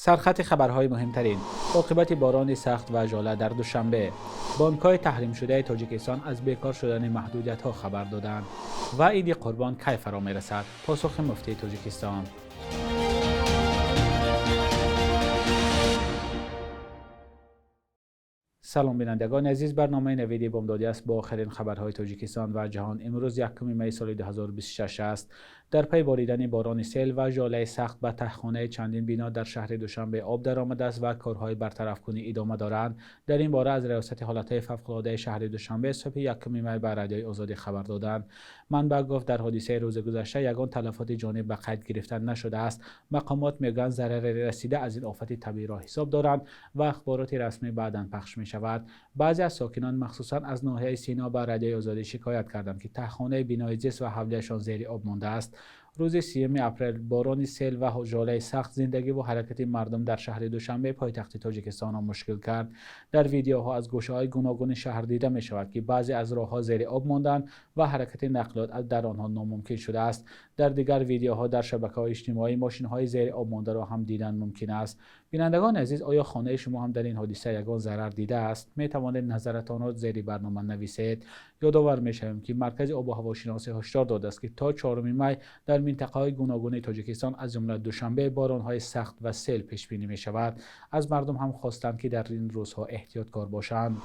سرخط خبرهای مهمترین: عاقبت باران سخت و ژاله در دوشنبه، بانک‌های تحریم شده تاجیکستان از بیکار شدن محدودیت‌ها خبر دادند و عید قربان کی فرا می‌رسد؟ پاسخ مفتی تاجیکستان. سلام بینندگان عزیز، برنامه نویدی بامدادی است با آخرین خبرهای تاجیکستان و جهان. امروز 1 می سال 2026 است. در پی باریدن باران سیل و ژاله سخت به تهخانه چندین بنا در شهر دوشنبه آب درآمده است و کارهای برطرف کنی ادامه دارند. در این باره از ریاست حالتهای فوق‌العاده شهر دوشنبه صبح 1 می به رادیوی آزادی خبر دادند. منبع گفت در حادثه روز گذشته یگان تلفات جانی به قید گرفتن نشده است. مقامات میگویند ضرر رسیده از این آفت طبیعی را حساب دارند و اخبارات رسمی بعداً پخش می شود. بعضی از ساکنان مخصوصاً از ناحیه سینا به رادیوی آزادی شکایت کردند که تهخانه بنای جس و حولیشان زیر آب مانده است. روز 3 اپریل باران سیل و ژاله سخت زندگی و حرکت مردم در شهر دوشنبه پایتخت تاجیکستان را مشکل کرد. در ویدیوها از گوشه‌های گوناگون شهر دیده می شود که بعضی از راه‌ها زیر آب ماندند و حرکت نقلیات در آنها ناممکن شده است. در دیگر ویدیوها در شبکه‌های اجتماعی ماشین‌های زیر آب مانده را هم دیدن ممکن است. بینندگان عزیز، آیا خانه شما هم در این حادثه یگان ضرر دیده است؟ می توانید نظرتان را زیر برنامه نویسید. یادآور می‌شویم که مرکز آب و هواشناسی هشدار داده است که تا 4 می در منطقه‌های گوناگون تاجیکستان از جمله دوشنبه باران‌های سخت و سیل پیش بینی می‌شود. از مردم هم خواستند که در این روزها احتیاطکار باشند.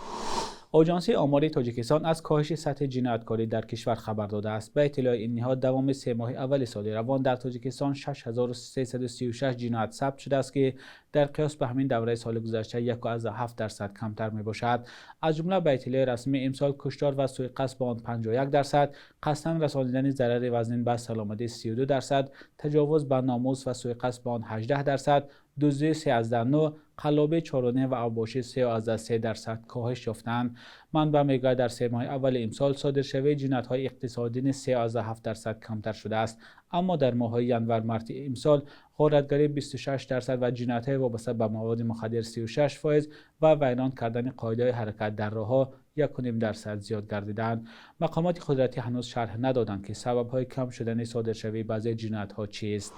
آژانس آمار تاجیکستان از کاهش سطح جنایتکاری در کشور خبر داده است. به اطلاع این نهاد دوام 3 ماه اول سال روان در تاجیکستان 6336 جنایت ثبت شده است که در قیاس به همین دوره سال گذشته 1.7% کمتر می باشد. از جمله به اطلاع رسمی امسال کشتار و سوء قصد به آن 51%، قصداً رسانیدن ضرر وزین به سلامتی 32%، تجاوز به ناموس و سوء قصد به آن 18%، دزدی 13.9%، قلابه 4.9% و اوباشی 3.3% کاهش یافتند. منبع میگوید در 3 ماه اول امسال صادر شوی جنایت‌های اقتصادی 3.7% کمتر شده است، اما در ماه‌های ینور مارس امسال غارتگری 26% و جنایت‌های وابسته به مواد مخدر 36% و ویران کردن قاعده حرکت در راه‌ها 1.5% زیاد گردیدند. مقامات قدرتی هنوز شرح ندادند که سبب‌های کم شدن صادر شوی بعضی جنایت‌ها چیست.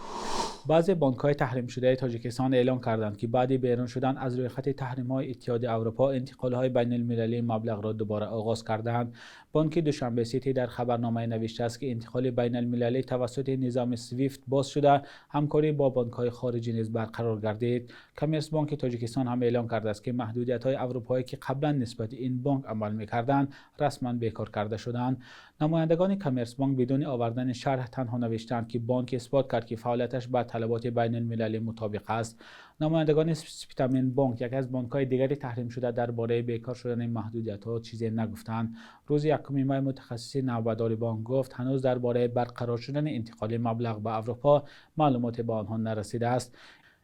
بعضی بانک‌های تحریم شده تاجیکستان اعلام کردند که بعد بیرون شدن از روی خط تحریم‌های اتحاد اروپا انتقال‌های بین‌المللی مبلغ را دوباره آغاز کردند. بانک دوشنبه سیتی در خبرنامه نوشته است که انتقال بین‌المللی توسط نظام سویفت باز شده، همکاری با بانک‌های خارجی نیز برقرار گردید. کامرس بانک تاجیکستان هم اعلام کرده است که محدودیت‌های اروپایی که قبلا نسبت این بانک عمل می‌کردند رسما بیکار کرده شدند. نمایندگان کامرس بانک بدون آوردن شرح تنها نوشتند که بانک اثبات کرد که فعالیتش با طلبات بین‌المللی مطابق است. نمایندگان سپیتامین بانک، یکی از بانک‌های دیگری تحریم شده، درباره بیکار شدن محدودیت‌ها چیزی نگفتند. روز 1 می متخصص نوبدار بانک گفت هنوز درباره برقرار شدن انتقال مبلغ به اروپا معلومات به آنها نرسیده است.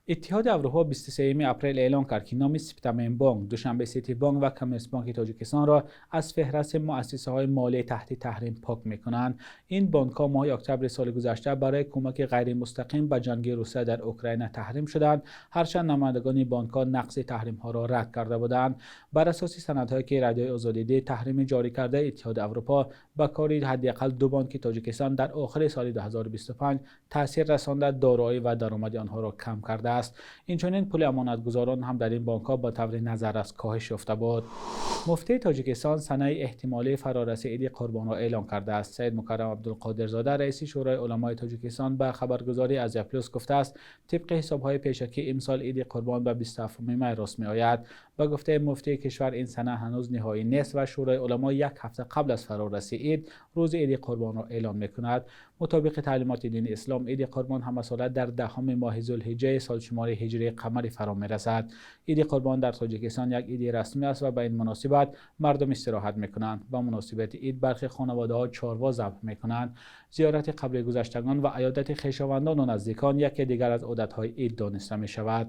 اتحاد اروپا 23 اپریل اعلام کرد که نام سپیتامین بانک، دوشنبه سیتی بانک و کامرس بانک تاجیکستان را از فهرست مؤسسه‌های مالی تحت تحریم پاک می‌کنند. این بانک‌ها ماه اکتبر سال گذشته برای کمک غیر مستقیم به جنگ روسیه در اوکراین تحریم شدند، هرچند نمایندگان بانک‌ها نقض تحریم‌ها را رد کرده بودند. بر اساس سندهایی که رادیوی آزادی دید، تحریم جاری کرده اتحاد اروپا به کار حداقل 2 بانک تاجیکستان در آخر سال 2025 تاثیر رسانده دارایی و درآمد آنها را کم کرده است. اینچنین پول امانتگزاران هم در این بانک‌ها با طور نظر از کاهش یافته بود. مفتی تاجیکستان سنه احتمالی فرارسیدن عید قربان را اعلام کرده است. سید مکرم عبدالقادرزاده رئیس شورای علمای تاجیکستان به خبرگزاری ازیا پلاس گفته است طبق حساب‌های پیشکی امسال عید قربان به 27 می راست می‌آید. با گفته مفتی کشور این سنه هنوز نهایی نیست و شورای علما 1 هفته قبل از فرارسیدن عید روز عید قربان را اعلام می‌کند. مطابق تعلیمات دین اسلام عید قربان همه ساله در 10 ماه ذوالحجه سال شماری هجری قمری فرا می‌رسد. عید قربان در تاجیکستان یک عید رسمی است و به این مناسبت مردم استراحت می‌کنند. با مناسبت عید برخی خانواده‌ها چاروا ذبح می‌کنند. زیارت قبر گذشتگان و عیادت خویشاوندان و نزدیکان یکی دیگر از عادت‌های عید دانسته می‌شود.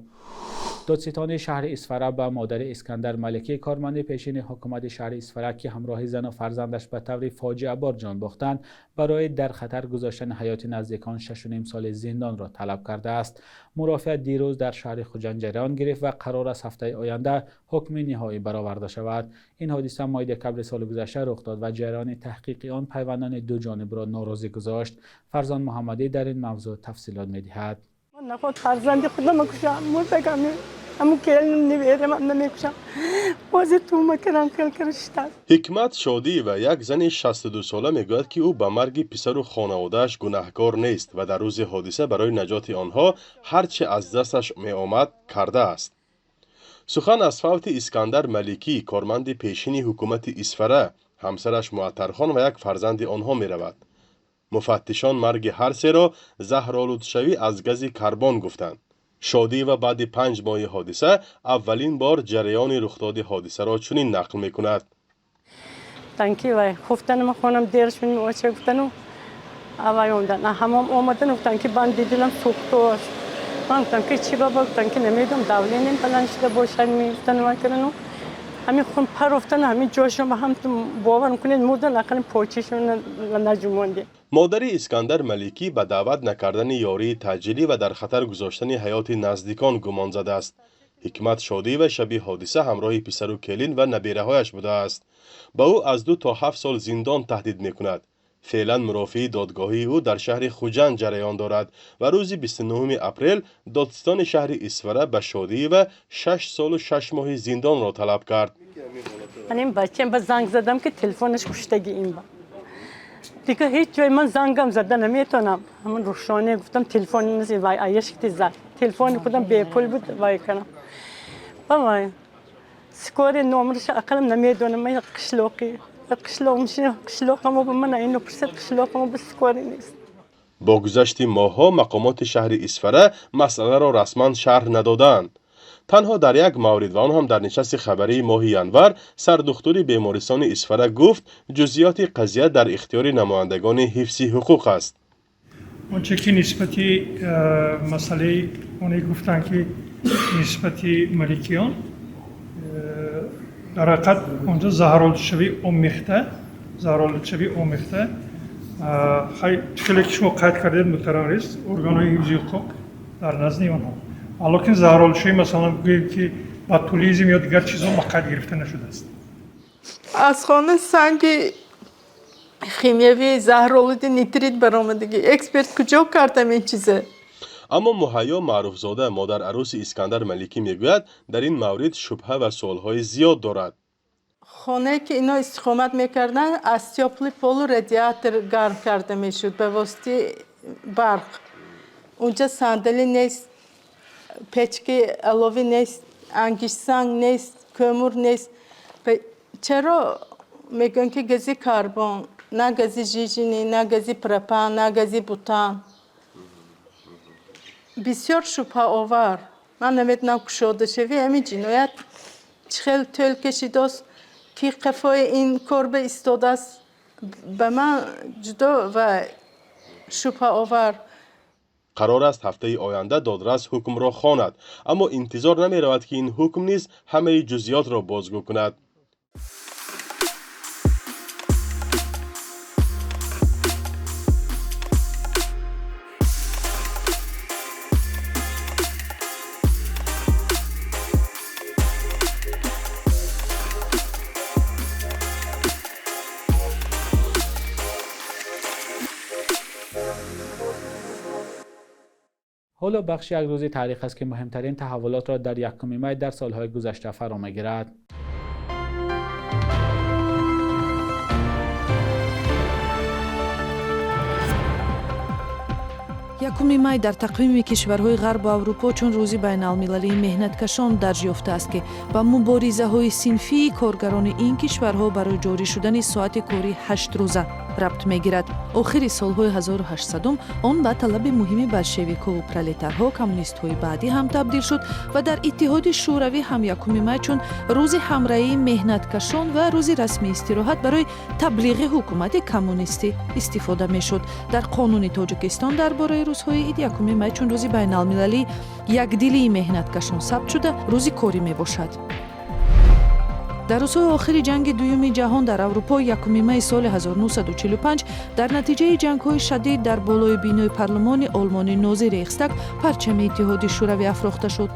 دادستان شهر اسفره به مادر اسکندر ملکی، کارمند پیشین حکومت شهر اسفره که همراه زن و فرزندش به طور فاجعه بار جان باختند، برای در خطر گذاشتن حیات نزدیکان 6.5 سال زندان را طلب کرده است. مرافعه دیروز در شهر خوجند جریان گرفت و قرار است هفته آینده حکم نهایی برآورده شود. این حادثه ماه دکمبر سال گذشته رخ داد و جریان تحقیق آن پیوندان دو جانب را ناراضی گذاشت. فرزان محمدی در این موضوع تفصیلات می‌دهد. نخواد فرزند خودم کشم مرتکم همون کلم نمیرم من نمیکشم بازی تو مکرم کل کرشتم. حکمت شادی و یک زن 62 ساله میگوید که او به مرگ پسر و خانواده‌اش گناهکار نیست و در روز حادثه برای نجات آنها هرچه از دستش می آمد کرده است. سخن از فوت اسکندر ملیکی کارمند پیشین حکومت اسفره، همسرش معطرخان و یک فرزند آنها می رود. مفتشان مرگ هر سه را زهرآلودشوی از گاز کربن گفتند. شادی و بعد 5 ماه حادثه اولین بار جریان رخداد حادثه را چنین نقل می کند. تانکی وای خفتن ما خونم دیرش من وچه گفتنو اوای اومدن همام اومدن گفتن که من دیدم سوختو من گفتم که چی بابا گفتن که نمیدونم داولینین فلان شده باشه میفتن و کردن همین خون پر افتن همین جاشون به هم باور میکنید مردن اقل پوچیشون نجومونده. مادر اسکندر ملیکی به دعوت نکردن یاری تجلی و در خطر گذاشتن حیات نزدیکان گمان زده است. حکمت شادی و شب حادثه همراه پسر و کلین و نبیره هایش بوده است. با او از 2 تا 7 سال زندان تهدید می کند. فعلا مرافعه دادگاهی او در شهر خوجند جریان دارد و روز 29 اپریل دادستان شهر اسفره به شادی و 6 سال و 6 ماه زندان را طلب کرد. من این بچه‌م به زنگ زدم که تلفنش کشتگی این با دیگه هیچ جای من زنگم زدن نمیتونم همون روشانه گفتم تلفن نیست وای عیش کی زد تلفن خودم به پول بود وای کنم وای سکور نمرش اقلم نمیدونم من قشلوقمو به من اینو پرسید قشلوقمو به سکوری نیست. با گذشت ماه‌ها مقامات شهر اسفره مسئله را رسما شرح ندادند. تنها در یک مورد و آن هم در نشست خبری ماه ینور سردختور بیمارستان اسفره گفت جزئیات قضیه در اختیار نمایندگان حفظ حقوق است. آنچه که نسبتی مسئله اونی گفتن که نسبتی ملیکیان در حقیقت اونجا زهرآلودشوی آمیخته خیلی که شما قید کردید محترم رئیس ارگان‌های حفظ حقوق در نزد آنها الان زهرآلودشوی مثلا بگوییم که باتولیزم یا دیگر چیزها به قید گرفته نشده است. از خانه سنگ شیمیایی زهرآلود نیتریت برآمدگی اکسپرت کجا کردم این چیزه. اما مهیا معروفزاده مادر عروس اسکندر ملیکی میگوید در این مورد شبهه و سوالهای زیاد دارد. خانه که اینا استقامت میکردن استیاپلی پولو رادیاتور گرم کرده میشد به واسطه برق. اونجا صندلی نیست، پچکی الوی نیست، انگیش سنگ نیست، kömür نیست. چرا میگن که گازی کربن، نه گازی ژیژینی، نه گازی پروپان، نه گازی بوتان. بسیار شبهه آور. من نمیدونم گشوده شوی همین جنایت چخیل طول کشیده است که قفای این کار ایستاده است به من جدا و شبهه آور. قرار است هفته آینده دادرس حکم را خواند، اما انتظار نمی رود که این حکم نیز همه جزئیات را بازگو کند. حالا بخش یک روزی تاریخ است که مهمترین تحولات را در 1 می در سالهای گذشته فرا می‌گیرد. یکم مای در تقویم کشورهای غرب و اروپا چون روزی بین‌المللی مهنتکشان درج یافته است که با مبارزه‌های صنفی کارگران این کشورها برای جاری شدن ساعت کاری 8 روزه ربط می‌گیرد. آخر سالهای 1800 آن به طلب مهم بلشویک‌ها و پرولتارها کمونیست‌های بعدی هم تبدیل شد و در اتحاد شوروی هم 1 می چون روز همراهی مهنتکشان و روز رسمی استراحت برای تبلیغ حکومت کمونیستی استفاده می‌شد. در قانون تاجیکستان درباره روزهای عید 1 می چون روز بین‌المللی یک دلی مهنتکشان ثبت شده روز کاری میباشد. در روزهای آخر جنگ دوم جهان در اروپا 1 می سال 1945 در نتیجه جنگ‌های شدید در بالای بینای پارلمان آلمان نازی ریخستاگ پرچم اتحاد شوروی افروخته شد.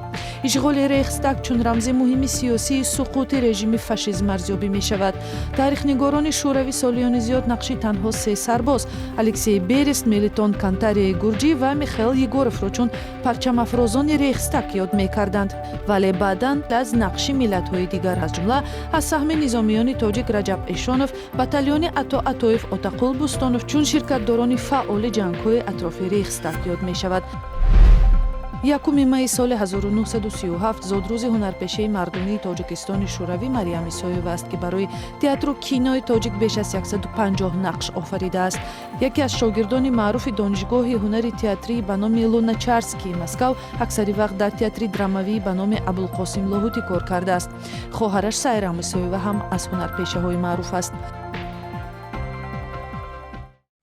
اشغال ریخستاگ چون رمز مهم سیاسی سقوط رژیم فاشیسم ارزیابی می شود. تاریخ‌نگاران شوروی سالیان زیاد نقشی تنها 3 سرباز الکسی بیرست، میلیتون کانتاری گورجی و میخائیل یگورف را چون پرچم افروزان ریخستاگ یاد می‌کردند، ولی بعداً از نقش ملت‌های دیگر از جمله از سهم نظامیان تاجیک رجب ایشانوف، بتالیون عطا عطایف، اتاقل بوستانوف چون شرکت‌داران فعال جنگ‌های اطراف ریخستاگ یاد می‌شود. 1 می سال 1937 زادروز هنرپیشه مردمی تاجیکستان شوروی مریم ایسایووا است که برای تئاتر و کینوی تاجیک بیش از 150 نقش آفریده است. یکی از شاگردان معروف دانشگاه هنری تئاتری به نام لوناچارسکی مسکو اکثر وقت در تئاتر درامایی به نام ابوالقاسم لاهوتی کار کرده است. خواهرش سایرام ایسایووا هم از هنرپیشه‌های معروف است.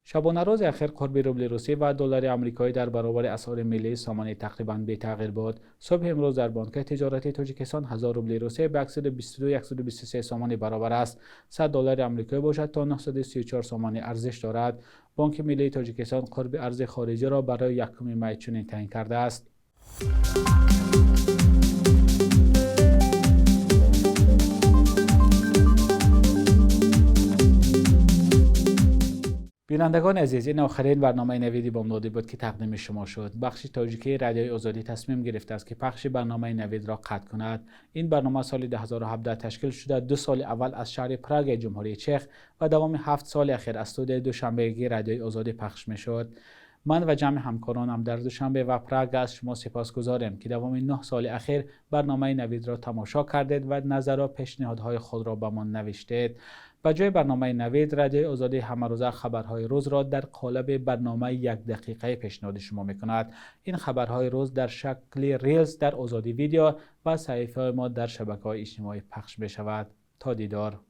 شبانه روز اخیر قرب روبل روسی و دلار آمریکایی در برابر اسعار ملی سامانه تقریباً بی تغییر بود. صبح امروز در بانک تجارتی تاجیکستان 1000 روبل روسی به 122-123 سامانه برابر است. 100 دلار آمریکایی باشد تا 934 سامانه ارزش دارد. بانک ملی تاجیکستان قرب ارز خارجی را برای 1 می چنین تعیین کرده است. بینندگان عزیز، این آخرین برنامه نویدی بامدادی بود که تقدیم شما شد. بخش تاجیکی رادیوی آزادی تصمیم گرفته است که پخش برنامه نوید را قطع کند. این برنامه سال 2017 تشکیل شده. 2 سال اول از شهر پراگ جمهوری چخ و دوام 7 سال اخیر از استودیوی دوشنبهگی رادیوی آزادی پخش میشد. من و جمع همکارانم در دوشنبه و پراگ از شما سپاسگزاریم که دوام 9 سال اخیر برنامه نوید را تماشا کردید و نظر و پیشنهادهای خود را به ما نوشتید. به جای برنامه نوید، رادیوی آزادی همه روزه خبرهای روز را در قالب برنامه 1 دقیقه پیشنهاد شما میکند. این خبرهای روز در شکل ریلز در آزادی ویدیو و صحیفه ما در شبکه‌های اجتماعی پخش می شود. تا دیدار.